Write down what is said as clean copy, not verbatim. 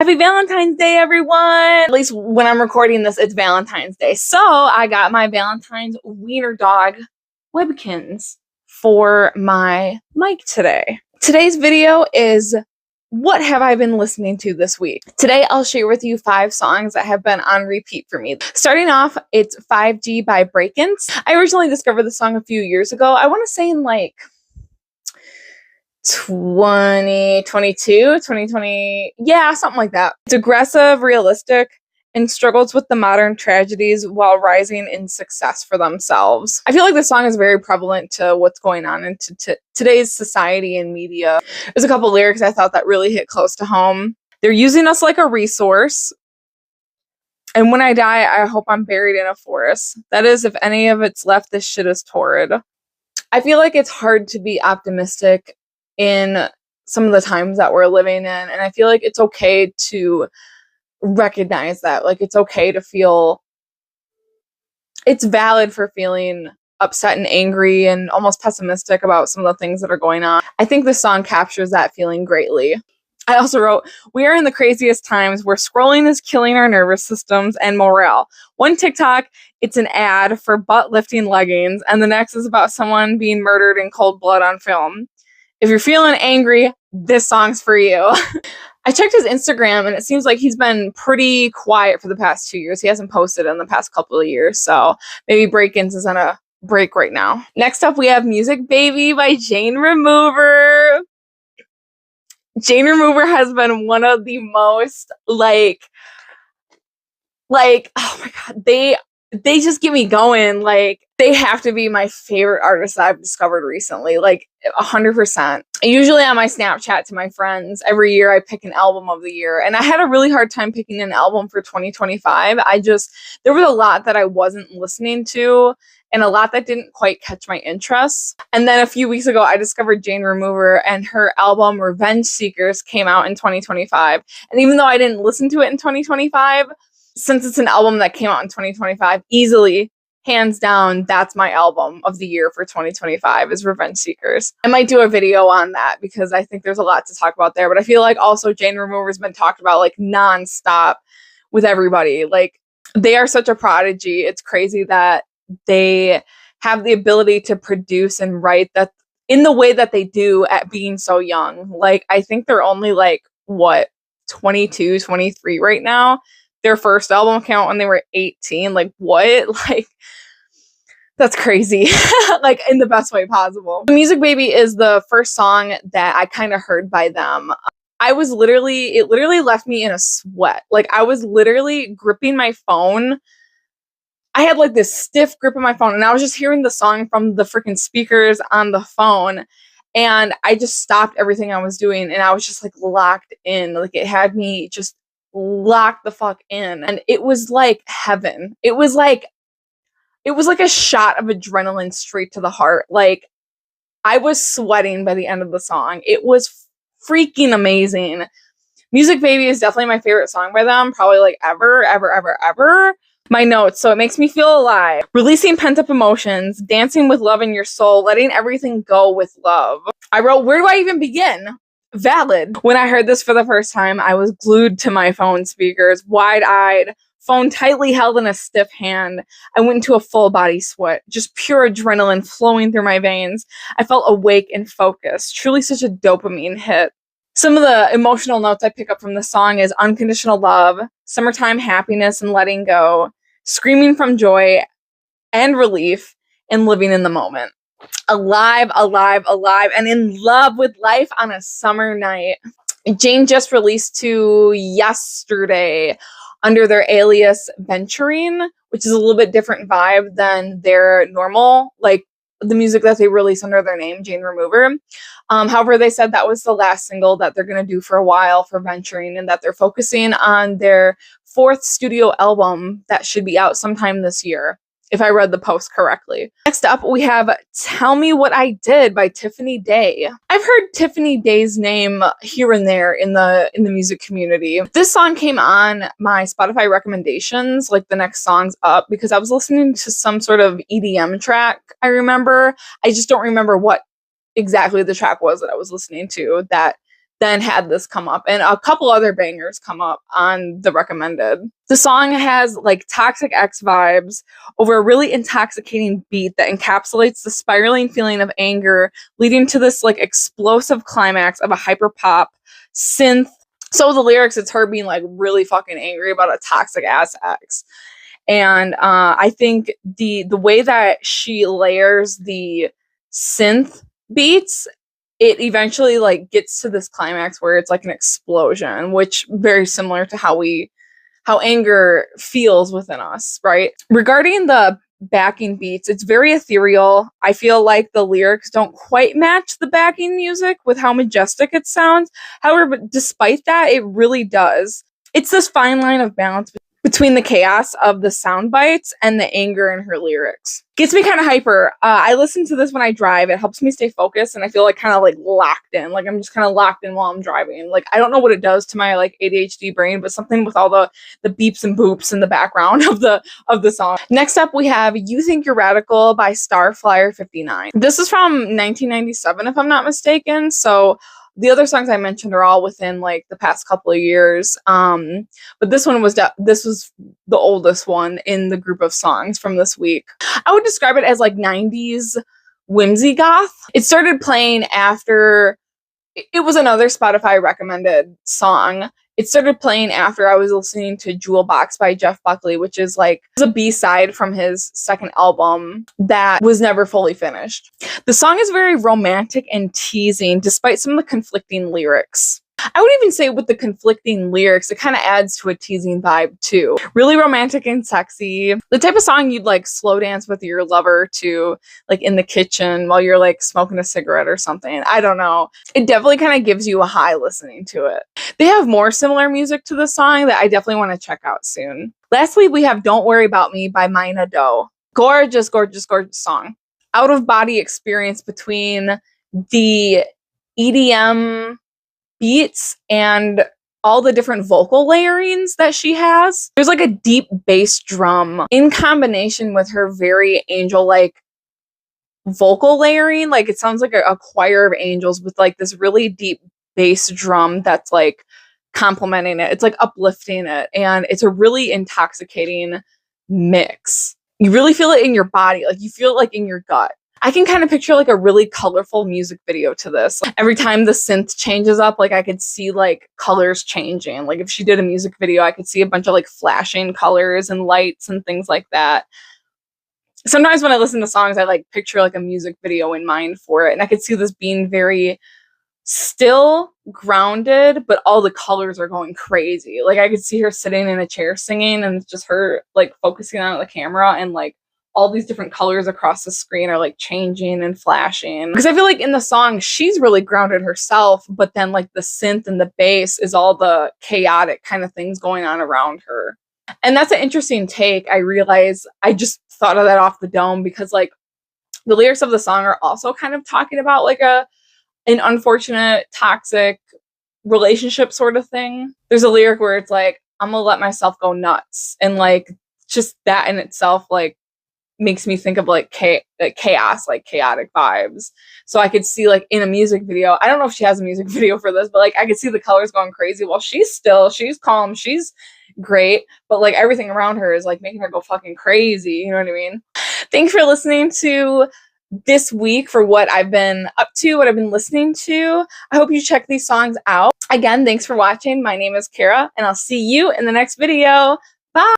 Happy Valentine's Day, everyone! At least when I'm recording this, it's Valentine's Day. So I got my Valentine's wiener dog webkins for my mic today. Today's video is what have I been listening to this week? Today I'll share with you 5 songs that have been on repeat for me. Starting off, it's 5G by Brakence. I originally discovered the song a few years ago. I want to say in like 2020, yeah, something like that. It's aggressive, realistic, and struggles with the modern tragedies while rising in success for themselves. I feel like this song is very prevalent to what's going on in today's society and media. There's a couple lyrics I thought that really hit close to home. They're using us like a resource. And when I die, I hope I'm buried in a forest. That is, if any of it's left, this shit is torrid. I feel like it's hard to be optimistic in some of the times that we're living in, and I feel like it's okay to recognize that. Like, it's okay to feel, it's valid for feeling upset and angry and almost pessimistic about some of the things that are going on. I think this song captures that feeling greatly. I also wrote, we are in the craziest times where scrolling is killing our nervous systems and morale. One TikTok, it's an ad for butt lifting leggings, and the next is about someone being murdered in cold blood on film. If you're feeling angry, this song's for you. I checked his Instagram, and it seems like he's been pretty quiet for the past 2 years. He hasn't posted in the past couple of years, so maybe Brakence is on a break right now. Next up, we have Music Baby by Jane Remover. Jane Remover has been one of the most, like, oh my god, they just get me going. Like, they have to be my favorite artists I've discovered recently, like 100%. Usually on my Snapchat to my friends, every year I pick an album of the year, and I had a really hard time picking an album for 2025. There was a lot that I wasn't listening to, and a lot that didn't quite catch my interest. And then a few weeks ago, I discovered Jane Remover, and her album Revenge Seekers came out in 2025. And even though I didn't listen to it in 2025, since it's an album that came out in 2025, easily, hands down, that's my album of the year for 2025 is Revenge Seekers. I might do a video on that because I think there's a lot to talk about there, but I feel like also Jane Remover's been talked about like nonstop with everybody. Like, they are such a prodigy. It's crazy that they have the ability to produce and write that in the way that they do at being so young. Like, I think they're only like, what, 22, 23 right now? Their first album came out when they were 18. Like, what? Like, that's crazy. Like, in the best way possible. Music Baby is the first song that I kind of heard by them. It literally left me in a sweat. Like, I was literally gripping my phone. I had like this stiff grip on my phone, and I was just hearing the song from the freaking speakers on the phone. And I just stopped everything I was doing, and I was just like locked in. Like, it had me just locked the fuck in, and it was like heaven. It was like a shot of adrenaline straight to the heart. Like, I was sweating by the end of the song. It was freaking amazing. Music Baby is definitely my favorite song by them, probably like ever. My notes, so it makes me feel alive. Releasing pent-up emotions, dancing with love in your soul, letting everything go with love. I wrote, where do I even begin? Valid. When I heard this for the first time, I was glued to my phone speakers, wide-eyed, phone tightly held in a stiff hand. I went into a full body sweat, just pure adrenaline flowing through my veins. I felt awake and focused. Truly such a dopamine hit. Some of the emotional notes I pick up from this song is unconditional love, summertime happiness and letting go, screaming from joy and relief, and living in the moment. Alive, and in love with life on a summer night. Jane just released 2 yesterday under their alias Venturing, which is a little bit different vibe than their normal, like the music that they release under their name, Jane Remover. However, they said that was the last single that they're going to do for a while for Venturing, and that they're focusing on their 4th studio album that should be out sometime this year, if I read the post correctly. Next up, we have Tell Me What I Did by Tiffany Day. I've heard Tiffany Day's name here and there in the music community. This song came on my Spotify recommendations, like the next songs up, because I was listening to some sort of EDM track, I remember. I just don't remember what exactly the track was that I was listening to that then had this come up, and a couple other bangers come up on the recommended. The song has like Toxic X vibes over a really intoxicating beat that encapsulates the spiraling feeling of anger, leading to this like explosive climax of a hyper pop synth. So the lyrics, it's her being like really fucking angry about a toxic ass ex. And I think the way that she layers the synth beats, it eventually like gets to this climax where it's like an explosion, which very similar to how anger feels within us, right? Regarding the backing beats, it's very ethereal. I feel like the lyrics don't quite match the backing music with how majestic it sounds. However, but despite that, it really does. It's this fine line of balance between the chaos of the sound bites and the anger in her lyrics. Gets me kind of hyper. I listen to this when I drive. It helps me stay focused, and I feel like kind of like locked in. Like I'm just kind of locked in while I'm driving. Like I don't know what it does to my like ADHD brain, but something with all the beeps and boops in the background of the song. Next up, we have "You Think You're Radical" by Starflyer 59. This is from 1997, if I'm not mistaken. So the other songs I mentioned are all within like the past couple of years. But this one was this was the oldest one in the group of songs from this week. I would describe it as like 90s whimsy goth. It started playing after it was another Spotify recommended song. It started playing after I was listening to Jewel Box by Jeff Buckley, which is like a B-side from his second album that was never fully finished. The song is very romantic and teasing, despite some of the conflicting lyrics. I would even say with the conflicting lyrics, it kind of adds to a teasing vibe too. Really romantic and sexy. The type of song you'd like slow dance with your lover to, like in the kitchen while you're like smoking a cigarette or something. I don't know. It definitely kind of gives you a high listening to it. They have more similar music to the song that I definitely want to check out soon. Lastly, we have "Don't Worry About Me" by Maina Doe. Gorgeous, gorgeous, gorgeous song. Out of body experience between the EDM beats and all the different vocal layerings that she has. There's like a deep bass drum in combination with her very angel-like vocal layering. Like it sounds like a choir of angels with like this really deep bass drum that's like complementing it. It's like uplifting it, and it's a really intoxicating mix. You really feel it in your body. Like you feel it like in your gut. I can kind of picture like a really colorful music video to this. Like, every time the synth changes up, like I could see like colors changing. Like if she did a music video, I could see a bunch of like flashing colors and lights and things like that. Sometimes when I listen to songs, I like picture like a music video in mind for it. And I could see this being very still, grounded, but all the colors are going crazy. Like I could see her sitting in a chair singing, and it's just her like focusing on the camera, and like all these different colors across the screen are like changing and flashing. Because I feel like in the song, she's really grounded herself, but then like the synth and the bass is all the chaotic kind of things going on around her. And that's an interesting take. I realize I just thought of that off the dome, because like the lyrics of the song are also kind of talking about like an unfortunate toxic relationship sort of thing. There's a lyric where it's like, I'm gonna let myself go nuts. And like just that in itself like makes me think of like chaos, like chaotic vibes. So I could see like in a music video, I don't know if she has a music video for this, but like I could see the colors going crazy. Well, she's calm, she's great, but like everything around her is like making her go fucking crazy. You know what I mean? Thanks for listening to this week for what I've been up to, what I've been listening to. I hope you check these songs out. Again, thanks for watching. My name is Kara, and I'll see you in the next video.